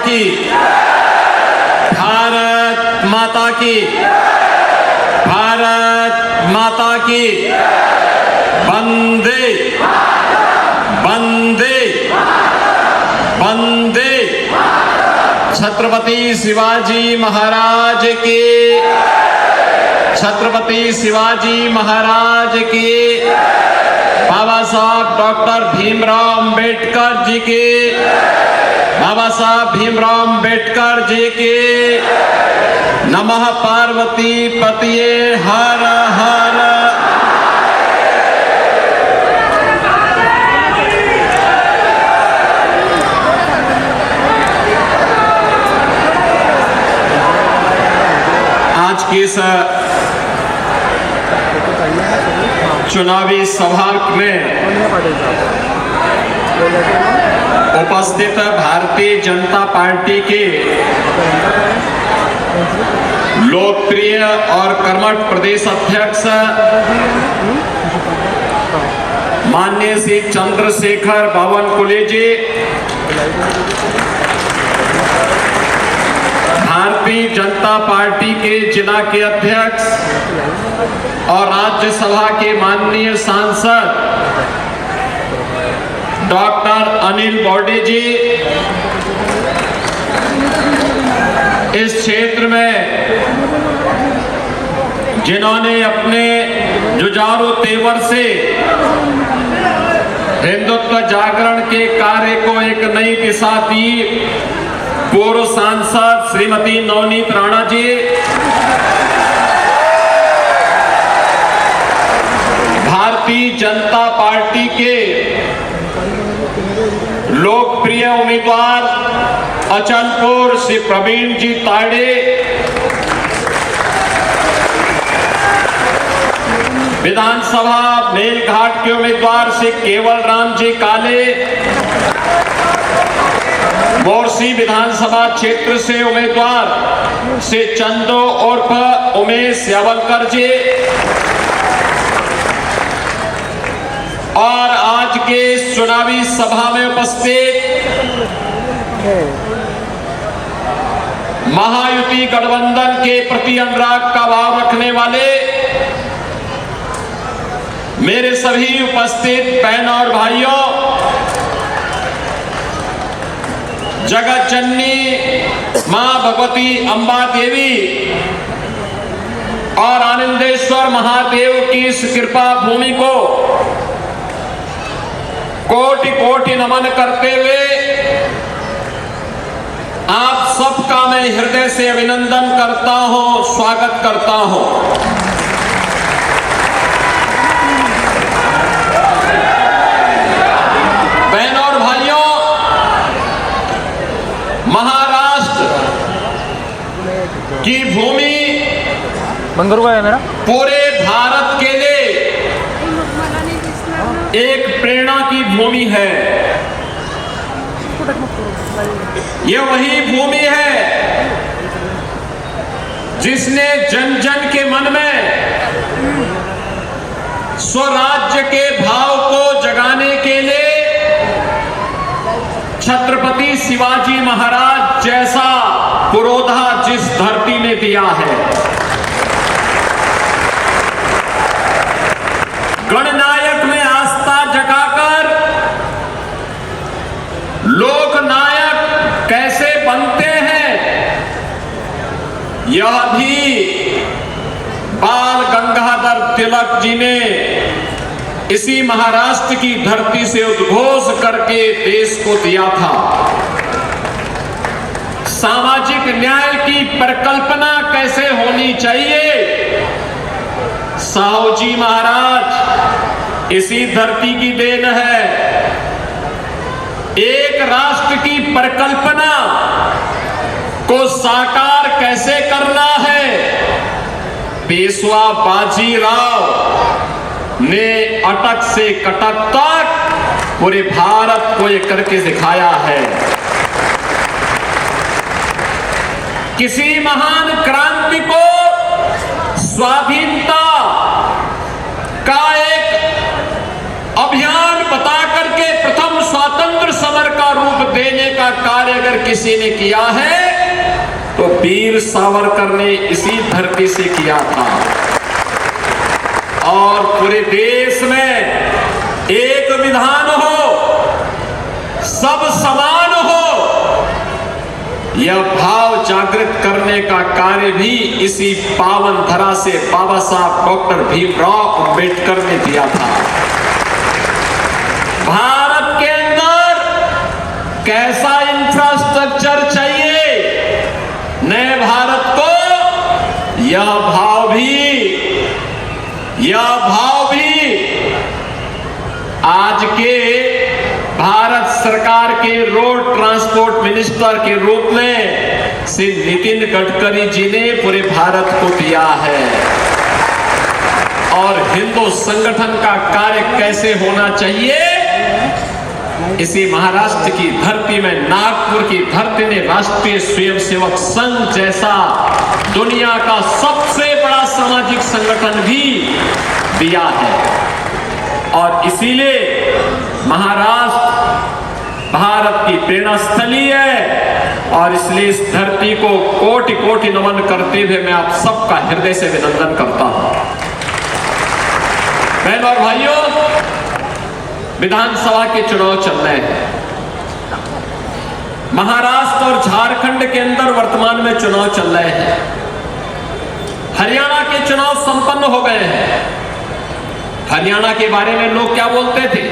की, भारत माता की, भारत माता की, वंदे वंदे वंदे। छत्रपति शिवाजी महाराज की, छत्रपति शिवाजी महाराज की, बाबा साहब डॉक्टर भीमराव अंबेडकर जी की, बाबा साहब भीमराव अंबेडकर जी की। नमः पार्वती पतिये हर हर। आज की इस चुनावी सभा में उपस्थित भारतीय जनता पार्टी के लोकप्रिय और कर्मठ प्रदेश अध्यक्ष माननीय श्री चंद्रशेखर बावनकुले जी, भारतीय जनता पार्टी के जिला के अध्यक्ष और राज्यसभा के माननीय सांसद डॉक्टर अनिल बॉडी जी, इस क्षेत्र में जिन्होंने अपने जुझारू तेवर से हिंदुत्व जागरण के कार्य को एक नई दिशा दी, पूर्व सांसद श्रीमती नवनीत राणा जी, भारतीय जनता पार्टी के लोकप्रिय उम्मीदवार अचलपुर श्री प्रवीण जी ताड़े, विधानसभा मेलघाट के उम्मीदवार श्री केवल राम जी काले, मोरसी विधानसभा क्षेत्र से उम्मीदवार श्री चंदो उर्फ उमेश यावलकर जी, और आज के इस चुनावी सभा में उपस्थित महायुति गठबंधन के प्रति अनुराग का भाव रखने वाले मेरे सभी उपस्थित बहन और भाइयों, जगत जननी मां भगवती अंबा देवी और आनंदेश्वर महादेव की इस कृपा भूमि को कोटि कोटि नमन करते हुए आप सबका मैं हृदय से अभिनंदन करता हूं, स्वागत करता हूं। बहनों और भाइयों, महाराष्ट्र की भूमि है मेरा पूरे भारत के लिए एक प्रेरणा की भूमि है। यह वही भूमि है जिसने जन जन के मन में स्वराज्य के भाव को जगाने के लिए छत्रपति शिवाजी महाराज जैसा पुरोधा जिस धरती ने दिया है, गणनायक में आस्था जगाकर लोकनायक कैसे बनते हैं, यह भी बाल गंगाधर तिलक जी ने इसी महाराष्ट्र की धरती से उद्घोष करके देश को दिया था। सामाजिक न्याय की परिकल्पना कैसे होनी चाहिए, साहू जी महाराज इसी धरती की देन है। एक राष्ट्र की परिकल्पना को साकार कैसे करना है, पेशवा बाजीराव ने अटक से कटक तक पूरे भारत को ये करके दिखाया है। किसी महान क्रांति को स्वाधीनता का एक अभियान बता करके प्रथम स्वातंत्र स्वतंत्र समर का रूप देने का कार्य अगर किसी ने किया है तो वीर सावरकर ने इसी धरती से किया था। और पूरे देश में एक विधान हो, सब समान हो, यह भाव जागृत करने का कार्य भी इसी पावन धरा से बाबा साहब डॉक्टर भीमराव अंबेडकर ने दिया था। भारत के अंदर कैसा इंफ्रास्ट्रक्चर चाहिए, नए भारत को यह भाव भी आज के भारत सरकार के रोड ट्रांसपोर्ट मिनिस्टर के रूप में श्री नितिन गडकरी जी ने पूरे भारत को दिया है। और हिंदू संगठन का कार्य कैसे होना चाहिए, इसी महाराष्ट्र की धरती में, नागपुर की धरती ने राष्ट्रीय स्वयंसेवक संघ जैसा दुनिया का सबसे बड़ा सामाजिक संगठन भी दिया है। और इसीलिए महाराष्ट्र भारत की प्रेरणा स्थली है। और इसलिए इस धरती को कोटि कोटि नमन करते हुए मैं आप सबका हृदय से अभिनंदन करता हूं। बहनों और भाइयों, विधानसभा के चुनाव चल रहे हैं। महाराष्ट्र और झारखंड के अंदर वर्तमान में चुनाव चल रहे हैं। हरियाणा के चुनाव संपन्न हो गए हैं। हरियाणा के बारे में लोग क्या बोलते थे,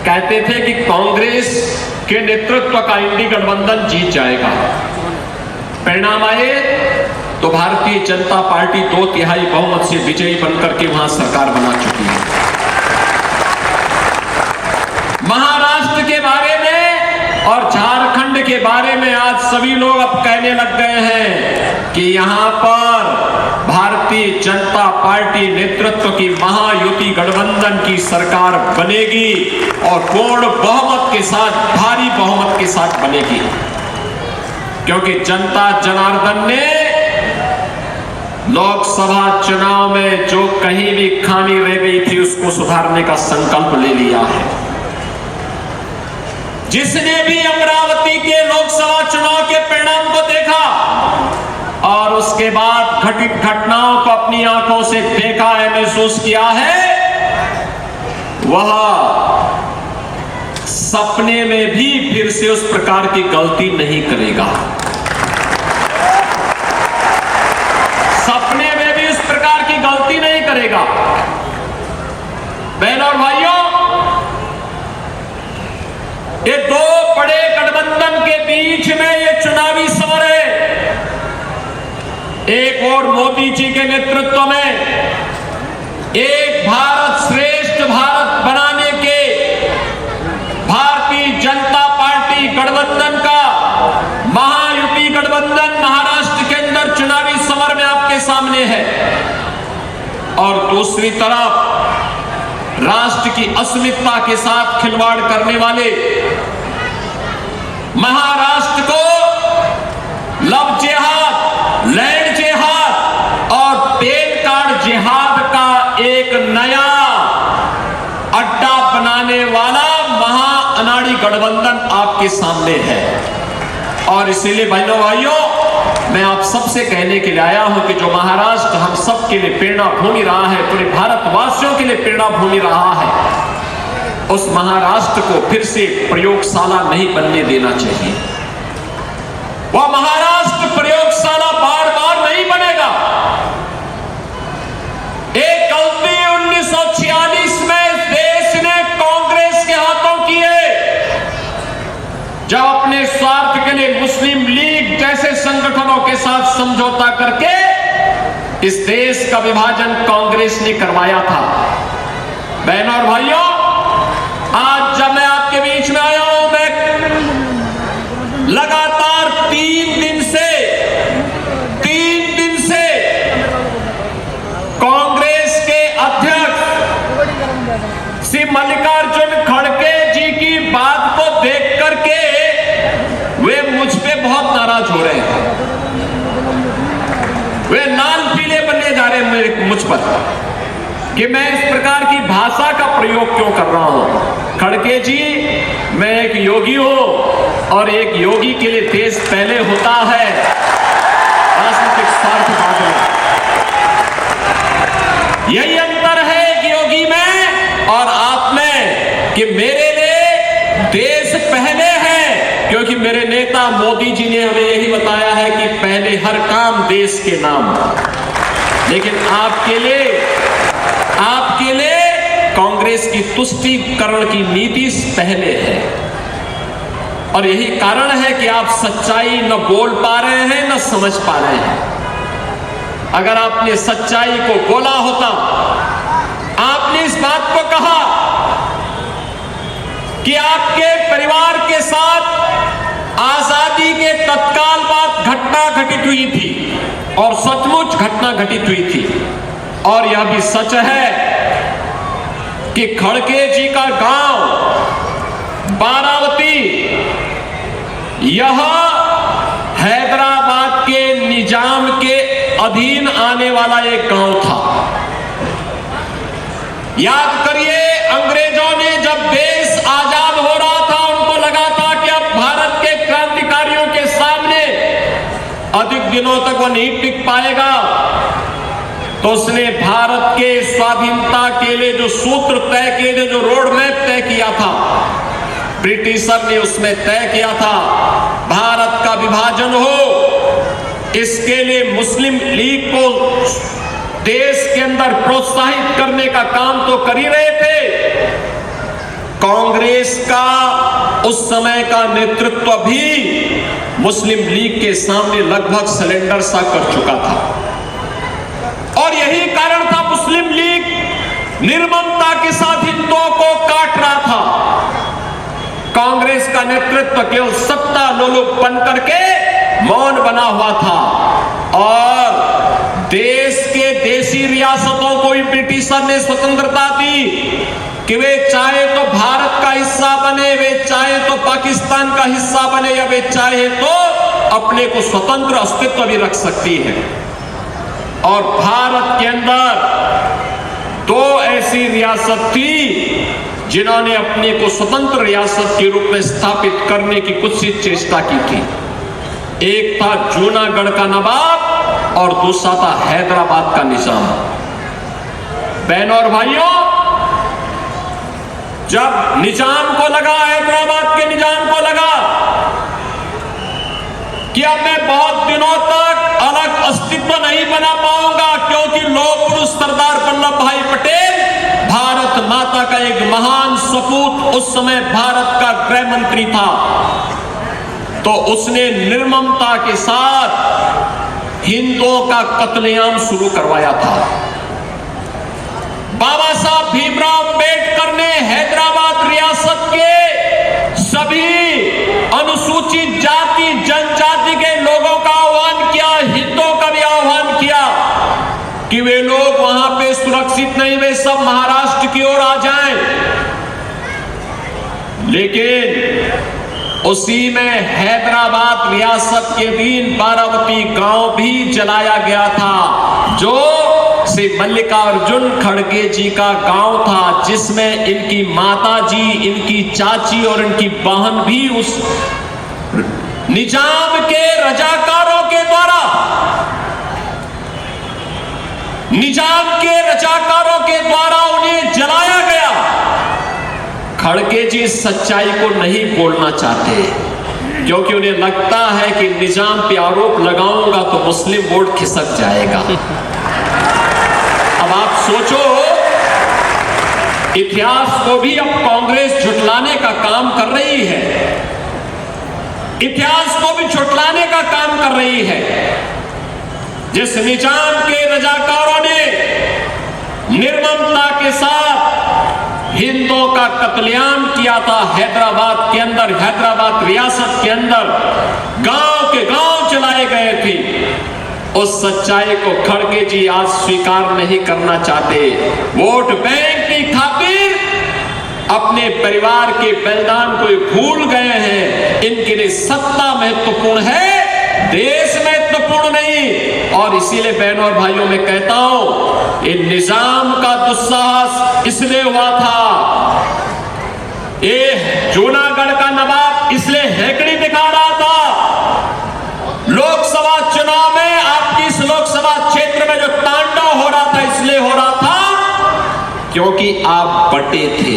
कहते थे कि कांग्रेस के नेतृत्व का इंडी गठबंधन जीत जाएगा। परिणाम आए तो भारतीय जनता पार्टी 2/3 बहुमत से विजयी बनकर के वहां सरकार बना चुकी है। महाराष्ट्र के बारे में और झारखंड के बारे में आज सभी लोग अब कहने लग गए हैं कि यहां पर भारतीय जनता पार्टी नेतृत्व की महायुति गठबंधन की सरकार बनेगी और पूर्ण बहुमत के साथ, भारी बहुमत के साथ बनेगी। क्योंकि जनता जनार्दन ने लोकसभा चुनाव में जो कहीं भी खामी रह गई थी उसको सुधारने का संकल्प ले लिया है। जिसने भी अमरावती के लोकसभा चुनाव के परिणाम को देखा और उसके बाद घटित घटनाओं को अपनी आंखों से देखा है, महसूस किया है, वह सपने में भी फिर से उस प्रकार की गलती नहीं करेगा। सपने में भी उस प्रकार की गलती नहीं करेगा। बहनों और भाइयों, ये दो बड़े गठबंधन के बीच में ये चुनावी समर है। एक और मोदी जी के नेतृत्व में एक भारत श्रेष्ठ भारत बनाने के भारतीय जनता पार्टी गठबंधन का महायुति गठबंधन महाराष्ट्र के अंदर चुनावी समर में आपके सामने है। और दूसरी तरफ राष्ट्र की अस्मिता के साथ खिलवाड़ करने वाले महाराष्ट्र को लव जिहाद, लैंड जिहाद और तेल कार्ड जिहाद का एक नया अड्डा बनाने वाला महा अनाड़ी गठबंधन आपके सामने है। और इसीलिए बहनों भाइयों, मैं आप सबसे कहने के लिए आया हूं कि जो महाराष्ट्र हम सब के लिए प्रेरणा भूमि रहा है, पूरे भारतवासियों के लिए प्रेरणा भूमि रहा है, उस महाराष्ट्र को फिर से प्रयोगशाला नहीं बनने देना चाहिए। वह महाराष्ट्र प्रयोगशाला बार बार नहीं बनेगा। एक गलती 1946 में देश ने कांग्रेस के हाथों की है, जब अपने स्वार्थ के लिए मुस्लिम लीग जैसे संगठनों के साथ समझौता करके इस देश का विभाजन कांग्रेस ने करवाया था। बहनों और भाइयों, आज जब मैं आपके बीच में आया हूं, मैं लगातार 3 दिन से कांग्रेस के अध्यक्ष श्री मल्लिकार्जुन खड़गे जी की बात को देख करके वे मुझ पे बहुत नाराज हो रहे हैं। वे लाल पीले बनने जा रहे हैं मुझ पर कि मैं इस प्रकार की भाषा का प्रयोग क्यों कर रहा हूं। खड़गे जी, मैं एक योगी हूं और एक योगी के लिए देश पहले होता है, राजनीतिक स्वार्थ बाद में। यही अंतर है एक योगी में और आप में कि मेरे लिए देश पहले है, क्योंकि मेरे नेता मोदी जी ने हमें यही बताया है कि पहले हर काम देश के नाम। लेकिन आपके लिए कांग्रेस की तुष्टीकरण की नीति पहले है और यही कारण है कि आप सच्चाई न बोल पा रहे हैं न समझ पा रहे हैं। अगर आपने सच्चाई को बोला होता, आपने इस बात को कहा कि आपके परिवार के साथ आजादी के तत्काल बाद घटना घटित हुई थी और सचमुच घटना घटित हुई थी, और यह भी सच है कि खड़गे जी का गांव बारावती यह हैदराबाद के निजाम के अधीन आने वाला एक गांव था। याद करिए, अंग्रेजों ने जब देश आजाद हो रहा था, उनको लगा था कि अब भारत के क्रांतिकारियों के सामने अधिक दिनों तक वह नहीं टिक पाएगा, तो उसने भारत के स्वाधीनता के लिए जो सूत्र तय किए थे, जो रोड मैप तय किया था, ब्रिटिशर ने उसमें तय किया था भारत का विभाजन हो। इसके लिए मुस्लिम लीग को देश के अंदर प्रोत्साहित करने का काम तो कर ही रहे थे, कांग्रेस का उस समय का नेतृत्व भी मुस्लिम लीग के सामने लगभग सरेंडर सा कर चुका था। और यही कारण था मुस्लिम लीग निर्ममता के साथ हिंदुओं को काट रहा था। कांग्रेस का नेतृत्व केवल सत्ता लोलुप बन करके मौन बना हुआ था और देश के देशी रियासतों को भी ब्रिटिशर ने स्वतंत्रता दी कि वे चाहे तो भारत का हिस्सा बने, वे चाहे तो पाकिस्तान का हिस्सा बने, या वे चाहे तो अपने को स्वतंत्र अस्तित्व भी रख सकती है। और भारत के अंदर दो ऐसी रियासत थी जिन्होंने अपने को स्वतंत्र रियासत के रूप में स्थापित करने की कुत्सित चेष्टा की थी। एक था जूनागढ़ का नवाब और दूसरा था हैदराबाद का निजाम। बहनों और भाइयों, जब निजाम को लगा, हैदराबाद के निजाम को लगा कि अब मैं बहुत दिनों तक अलग अस्तित्व नहीं बना पाऊंगा, क्योंकि लौह पुरुष सरदार वल्लभ भाई पटेल भारत माता का एक महान सपूत, उस समय भारत का गृह मंत्री था, तो उसने निर्ममता के साथ हिंदुओं का कत्लेआम शुरू करवाया था। बाबा साहब भीमराव अंबेडकर ने हैदराबाद रियासत के सभी अनुसूचित जाति जनजाति के लोगों का आह्वान किया, हिंदुओं का भी आह्वान किया कि वे लोग वहां पे सुरक्षित नहीं, वे सब महाराष्ट्र की ओर आ जाएं। लेकिन उसी में हैदराबाद रियासत के अधीन बारावती गांव भी जलाया गया था, जो श्री मल्लिकार्जुन खड़गे जी का गांव था, जिसमें इनकी माता जी, इनकी चाची और इनकी बहन भी उस निजाम के रजाकारों के द्वारा, निजाम के रजाकारों के द्वारा उन्हें जलाया गया। खड़गे जी सच्चाई को नहीं बोलना चाहते, क्योंकि उन्हें लगता है कि निजाम पे आरोप लगाऊंगा तो मुस्लिम वोट खिसक जाएगा। अब आप सोचो, इतिहास को भी अब कांग्रेस झुठलाने का काम कर रही है, इतिहास को भी झुठलाने का काम कर रही है। जिस निजाम के रजाकारों ने निर्ममता के साथ हिंदुओं का कत्लेआम किया था हैदराबाद के अंदर, हैदराबाद रियासत के अंदर गांव के गांव चलाए गए थे, उस सच्चाई को खड़गे जी आज स्वीकार नहीं करना चाहते। वोट बैंक की खातिर अपने परिवार के बलिदान को भूल गए हैं। इनके लिए सत्ता महत्वपूर्ण है, देश महत्वपूर्ण नहीं। और इसीलिए बहनों और भाइयों में कहता हूं, इन निजाम का दुस्साहस इसलिए हुआ था, ये जूनागढ़ का नवाब इसलिए हैकड़ी दिखा रहा था लोकसभा चुनाव में, आपकी इस लोकसभा क्षेत्र में जो तांडव हो रहा था इसलिए हो रहा था क्योंकि आप बटे थे।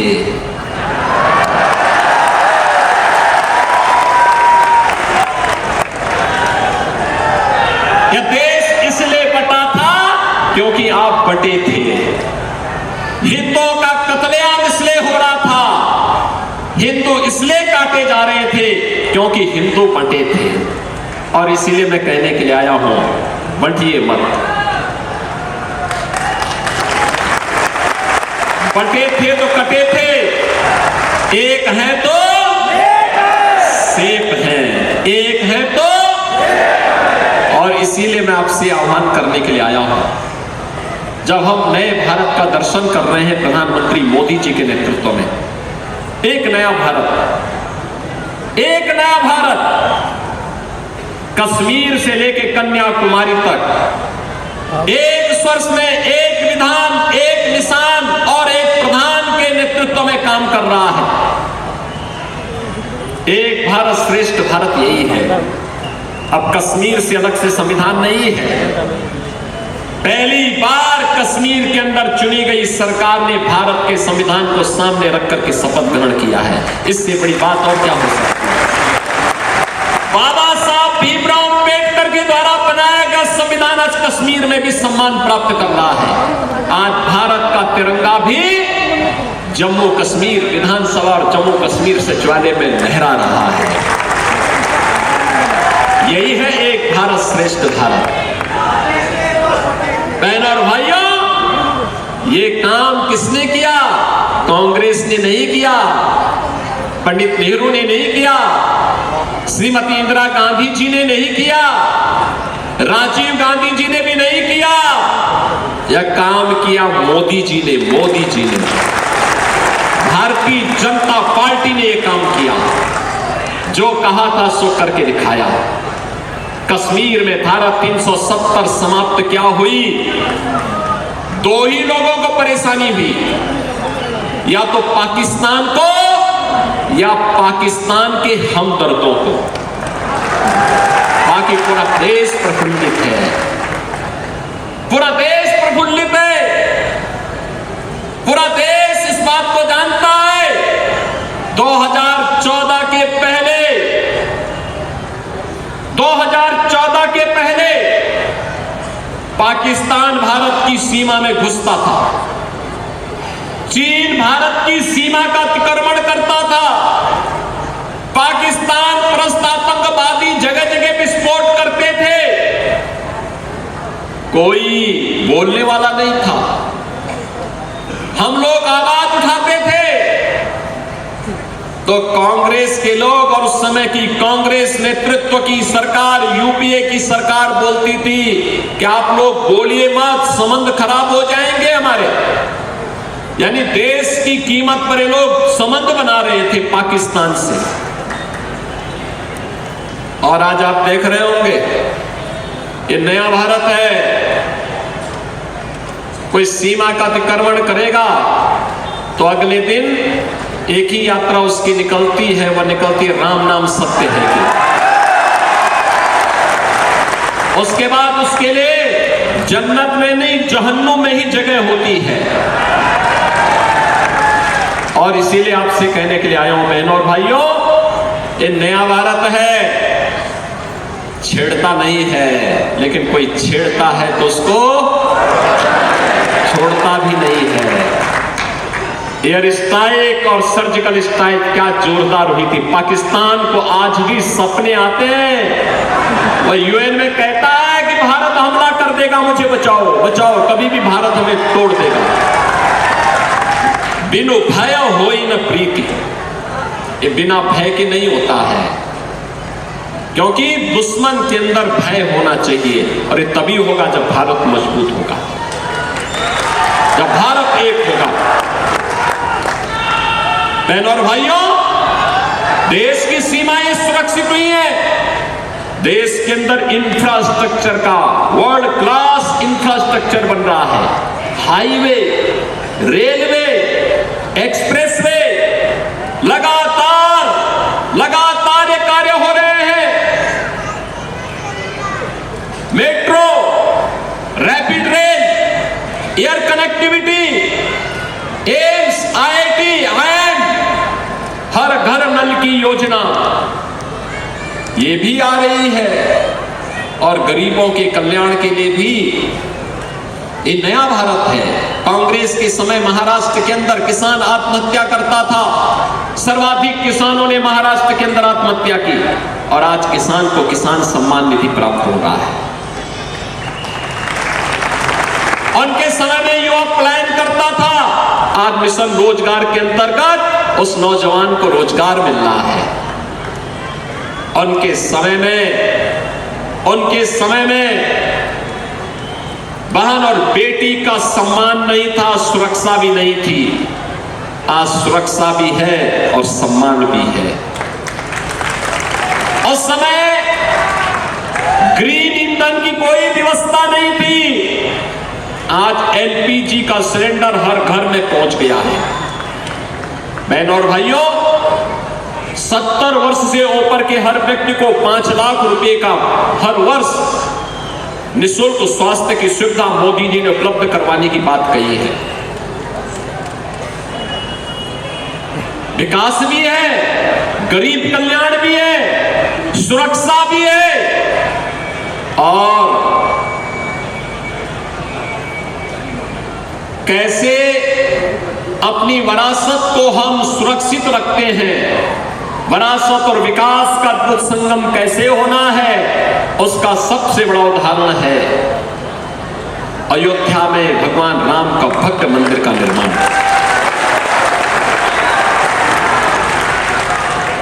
यह देश इसलिए बटा था क्योंकि आप बटे थे। हिंदुओं का कत्लेआम इसलिए हो रहा था, हिंदू इसलिए काटे जा रहे थे क्योंकि हिंदू बटे थे। और इसीलिए मैं कहने के लिए आया हूं, बंटिए मत। बटे थे तो कटे थे, एक है तो सेफ है, एक है तो। और इसीलिए मैं आपसे आह्वान करने के लिए आया हूं, जब हम नए भारत का दर्शन कर रहे हैं प्रधानमंत्री मोदी जी के नेतृत्व में, एक नया भारत, एक नया भारत, कश्मीर से लेकर कन्याकुमारी तक एक स्वर्ष में एक विधान, एक निशान और एक प्रधान के नेतृत्व में काम कर रहा है। एक भारत श्रेष्ठ भारत यही है। अब कश्मीर से अलग से संविधान नहीं है। पहली बार कश्मीर के अंदर चुनी गई सरकार ने भारत के संविधान को सामने रखकर के शपथ ग्रहण किया है। इससे बड़ी बात और क्या हो सकती है। बाबा साहब भीमराव अंबेडकर के द्वारा बनाया गया संविधान आज कश्मीर में भी सम्मान प्राप्त कर रहा है। आज भारत का तिरंगा भी जम्मू कश्मीर विधानसभा और जम्मू कश्मीर सचिवालय में लहरा रहा है। यही है एक भारत श्रेष्ठ भारत। बहनों और भाइयों, ये काम किसने किया? कांग्रेस ने नहीं किया, पंडित नेहरू ने नहीं किया, श्रीमती इंदिरा गांधी जी ने नहीं किया, राजीव गांधी जी ने भी नहीं किया। यह काम किया मोदी जी ने, मोदी जी ने, भारतीय जनता पार्टी ने यह काम किया। जो कहा था सो करके दिखाया। कश्मीर में धारा 370 समाप्त क्या हुई? दो ही लोगों को परेशानी हुई, या तो पाकिस्तान को या पाकिस्तान के हमदर्दों को। बाकी पूरा देश प्रफुल्लित है, पूरा देश प्रफुल्लित है, पूरा देश इस बात को जानता है। 2014 के पहले, 2014 के पहले पाकिस्तान भारत की सीमा में घुसता था, चीन भारत की सीमा का अतिक्रमण करता था, पाकिस्तान परस्त आतंकवादी जगह जगह विस्फोट करते थे, कोई बोलने वाला नहीं था। हम लोग आवाज उठाते थे तो कांग्रेस के लोग और उस समय की कांग्रेस नेतृत्व की सरकार, यूपीए की सरकार बोलती थी कि आप लोग बोलिए मत, संबंध खराब हो जाएंगे हमारे। यानी देश की कीमत पर ये लोग संबंध बना रहे थे पाकिस्तान से। और आज आप देख रहे होंगे ये नया भारत है। कोई सीमा का अतिक्रमण करेगा तो अगले दिन एक ही यात्रा उसकी निकलती है, वह निकलती राम नाम सत्य है कि उसके बाद उसके लिए जन्नत में नहीं जहन्नुम में ही जगह होती है। और इसीलिए आपसे कहने के लिए आया हूं बहनों और भाइयों, ये नया भारत है, छेड़ता नहीं है, लेकिन कोई छेड़ता है तो उसको छोड़ता भी नहीं है। एयर स्ट्राइक और सर्जिकल स्ट्राइक क्या जोरदार हुई थी। पाकिस्तान को आज भी सपने आते हैं, वह यूएन में कहता है कि भारत हमला कर देगा, मुझे बचाओ बचाओ, कभी भी भारत हमें तोड़ देगा। बिनु भय होई न प्रीति, ये बिना भय के नहीं होता है, क्योंकि दुश्मन के अंदर भय होना चाहिए। और ये तभी होगा जब भारत मजबूत होगा, जब भारत एक होगा। बहनों और भाइयों, देश की सीमाएं सुरक्षित हुई हैं। देश के अंदर इंफ्रास्ट्रक्चर का वर्ल्ड क्लास इंफ्रास्ट्रक्चर बन रहा है। हाईवे, रेलवे, एक्सप्रेसवे लगा air connectivity, AIIMS, IIT and हर घर नल की योजना ये भी आ रही है। और गरीबों के कल्याण के लिए भी ये नया भारत है। कांग्रेस के समय महाराष्ट्र के अंदर किसान आत्महत्या करता था, सर्वाधिक किसानों ने महाराष्ट्र के अंदर आत्महत्या की, और आज किसान को किसान सम्मान निधि प्राप्त हो रहा है। उनके समय में युवा प्लान करता था, आज मिशन रोजगार के अंतर्गत उस नौजवान को रोजगार मिल रहा है। उनके समय में बहन और बेटी का सम्मान नहीं था, सुरक्षा भी नहीं थी। आज सुरक्षा भी है और सम्मान भी है। उस समय ग्रीन ईंधन की कोई व्यवस्था नहीं थी, आज LPG का सिलेंडर हर घर में पहुंच गया है। बहनों और भाइयों, 70 वर्ष से ऊपर के हर व्यक्ति को 5 लाख रुपए का हर वर्ष निःशुल्क स्वास्थ्य की सुविधा मोदी जी ने उपलब्ध करवाने की बात कही है। विकास भी है, गरीब कल्याण भी है, सुरक्षा भी है, और कैसे अपनी विरासत को हम सुरक्षित रखते हैं, विरासत और विकास का अद्भुत संगम कैसे होना है, उसका सबसे बड़ा उदाहरण है अयोध्या में भगवान राम का भव्य मंदिर का निर्माण।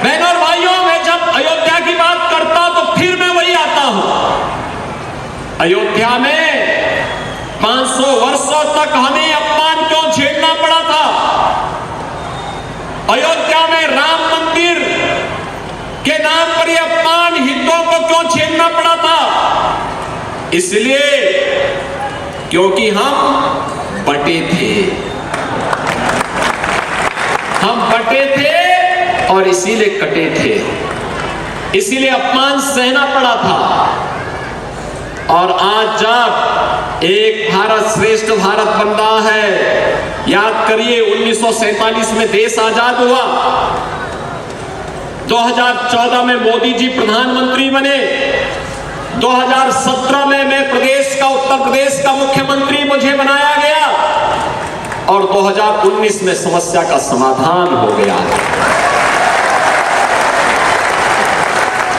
बहनों और भाइयों, मैं जब अयोध्या की बात करता तो फिर मैं वही आता हूं। अयोध्या में 500 वर्षों तक हमें अपमान क्यों झेलना पड़ा था? अयोध्या में राम मंदिर के नाम पर यह अपमान हिंदुओं को क्यों झेलना पड़ा था? इसलिए क्योंकि हम बटे थे, और इसीलिए कटे थे, इसीलिए अपमान सहना पड़ा था। और आज जब एक भारत श्रेष्ठ भारत बन रहा है, याद करिए 1947 में देश आजाद हुआ, 2014 में मोदी जी प्रधानमंत्री बने, 2017 में मैं उत्तर प्रदेश का मुख्यमंत्री मुझे बनाया गया, और 2019 में समस्या का समाधान हो गया।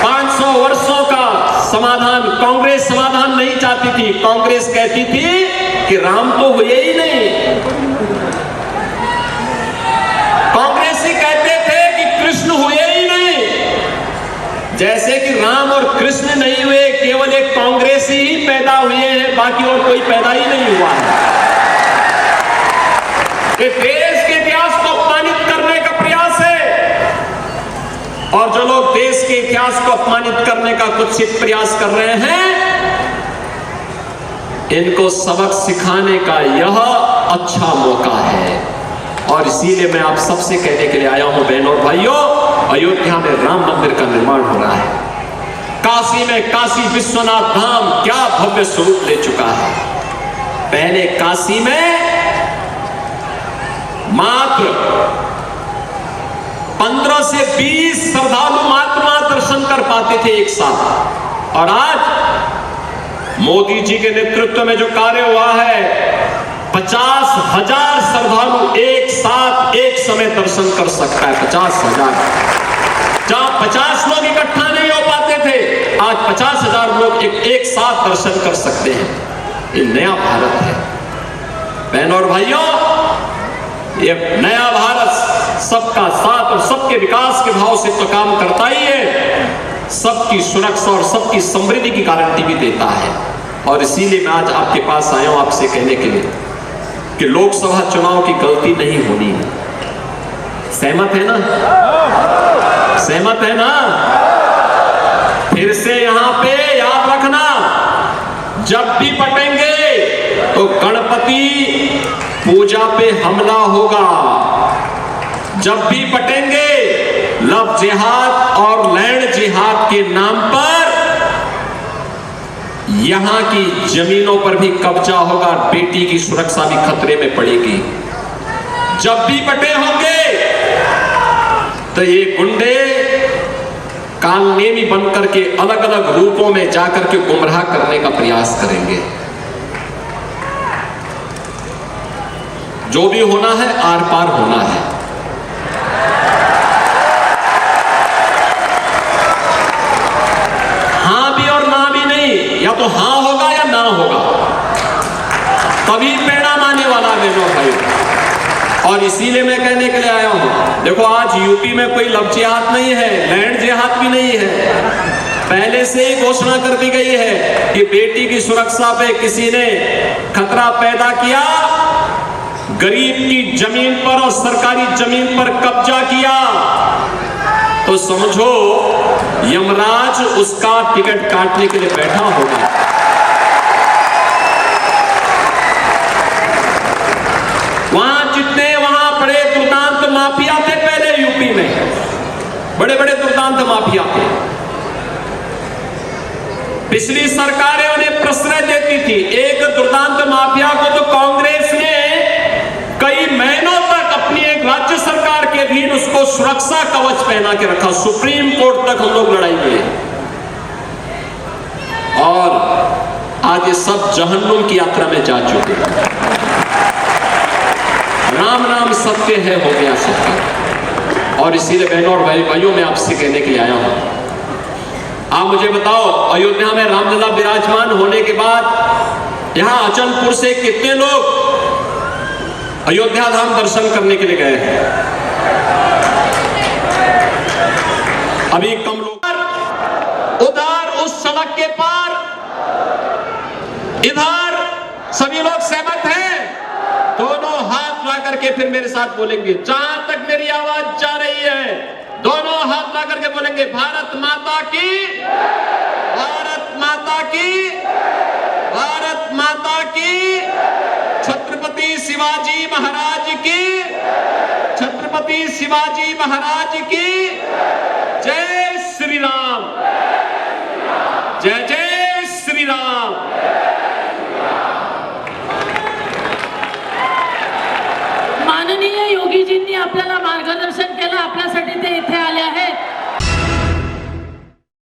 500 वर्षों का समाधान, कांग्रेस समाधान नहीं चाहती थी। कांग्रेस कहती थी कि राम तो हुए ही नहीं। कांग्रेसी कहते थे कि कृष्ण हुए ही नहीं। जैसे कि राम और कृष्ण नहीं हुए, केवल एक कांग्रेसी ही पैदा हुए हैं, बाकी और कोई पैदा ही नहीं हुआ है। ये देश के इतिहास को अपमानित करने का प्रयास है, और जो लोग देश के इतिहास को अपमानित करने का कुत्सित प्रयास कर रहे हैं, इनको सबक सिखाने का यह अच्छा मौका है। और इसीलिए मैं आप सबसे कहने के लिए आया हूं, बहनों और भाइयों, अयोध्या में राम मंदिर का निर्माण हो रहा है। काशी में काशी विश्वनाथ धाम क्या भव्य स्वरूप ले चुका है। पहले काशी में मात्र 15 से 20 श्रद्धालु मात्र दर्शन कर पाते थे एक साथ, और आज मोदी जी के नेतृत्व में जो कार्य हुआ है, 50,000 श्रद्धालु एक साथ एक समय दर्शन कर सकता है। 50,000, जहां 50 लोग इकट्ठा नहीं हो पाते थे, आज 50,000 लोग एक साथ दर्शन कर सकते हैं। ये नया भारत है बहनों और भाइयों। ये नया भारत सबका साथ और सबके विकास के भाव से तो काम करता ही है, सबकी सुरक्षा और सबकी समृद्धि की गारंटी भी देता है। और इसीलिए मैं आज आपके पास आया हूं आपसे कहने के लिए कि लोकसभा चुनाव की गलती नहीं होनी है। सहमत है ना? सहमत है ना? फिर से यहां पे याद रखना, जब भी बटेंगे तो गणपति पूजा पे हमला होगा। जब भी बटेंगे लव जिहाद और लैंड जिहाद के नाम पर यहां की जमीनों पर भी कब्जा होगा, बेटी की सुरक्षा भी खतरे में पड़ेगी। जब भी बटे होंगे तो ये गुंडे कालनेमी बनकर के अलग अलग रूपों में जाकर के गुमराह करने का प्रयास करेंगे। जो भी होना है आर पार होना है। हां भी और ना भी नहीं, या तो हां होगा या ना होगा, तभी परिणाम आने वाला है मेरे भाई। और इसीलिए मैं कहने के लिए आया हूं, देखो आज यूपी में कोई लव जिहाद नहीं है, लैंड जिहाद भी नहीं है। पहले से ही घोषणा कर दी गई है कि बेटी की सुरक्षा पे किसी ने खतरा पैदा किया, गरीब की जमीन पर और सरकारी जमीन पर कब्जा किया, तो समझो यमराज उसका टिकट काटने के लिए बैठा होगा। वहां बड़े दुर्दांत माफिया थे पहले यूपी में, बड़े बड़े दुर्दांत माफिया थे। पिछली सरकारें उन्हें प्रश्रय देती थी। एक दुर्दांत माफिया को तो कांग्रेस ने कई महीनों तक अपनी एक राज्य सरकार के अधीन उसको सुरक्षा कवच पहना के रखा, सुप्रीम कोर्ट तक हम लोग लड़ाई हुए। और आज ये सब जहन्नुम की यात्रा में जा चुके हैं। राम नाम सत्य है, हो गया सत्य। और इसीलिए बहनों और भाइयों मैं आपसे कहने के लिए आया हूं, आप मुझे बताओ, अयोध्या में रामलला विराजमान होने के बाद यहां अचलपुर से कितने लोग अयोध्या धाम दर्शन करने के लिए गए हैं? अभी कम लोग। उधर उस सड़क के पार, इधर सभी लोग सहमत हैं? दोनों हाथ ला करके फिर मेरे साथ बोलेंगे, जहां तक मेरी आवाज जा रही है दोनों हाथ ला करके बोलेंगे, भारत माता की, भारत माता की, भारत माता की, छत्रपति शिवाजी महाराज की, छत्रपति शिवाजी महाराज की जय।